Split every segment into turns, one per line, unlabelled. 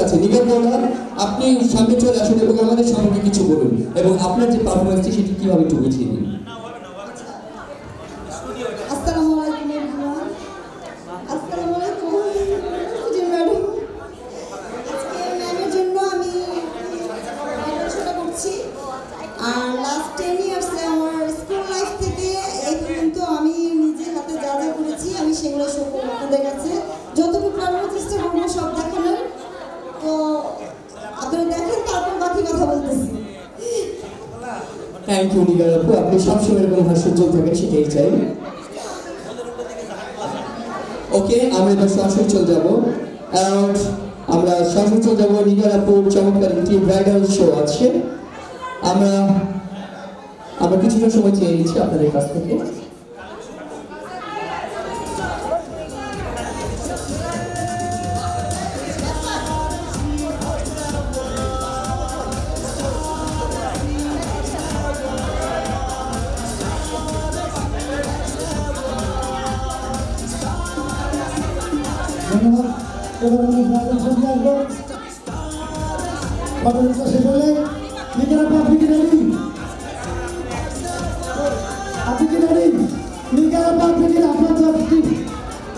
কাছে। নিগার মৌলা, আপনি সামনে চলে আসুন এবং আমাদের সম্পর্কে কিছু বলুন এবং আপনার যে পারফরমেন্সটি সেটি কিভাবে একটু বুঝিয়ে দিন।
আসসালামু আলাইকুম এভরিওয়ান। আসসালামু আলাইকুম ম্যাডাম। আজকে ম্যামের জন্য আমি পড়াশোনা করছি। আর লাস্ট 10 ইয়ার্সে আমার স্কুল লাইফ থেকে এই পর্যন্ত আমি নিজে হাতে যা যা করেছি আমি সেগুলো সব আপনাদের কাছে যতটুকু পারবো চেষ্টা করবো সব দেখানোর। তো আপনারা দেখেন, তারপর বাকি কথা বলতেছি।
থ্যাংক ইউ নিগার আপু, আপনি সবসময় এরকম হাস্যোজ্জ্বল থাকেন, সেটাই চাই। ওকে, আমরা এবার সরাসরি চলে যাবো আমরা সরাসরি চলে যাবো নিগার আপুর চমৎকার একটি ব্রাইডাল শো আছে। আমরা কিছুটা সময় চেয়ে নিচ্ছি আপনাদের কাছ থেকে।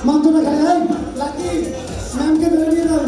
মান্তনা খায় লাকি ম্যামকে ধরে নিয়ে যাও।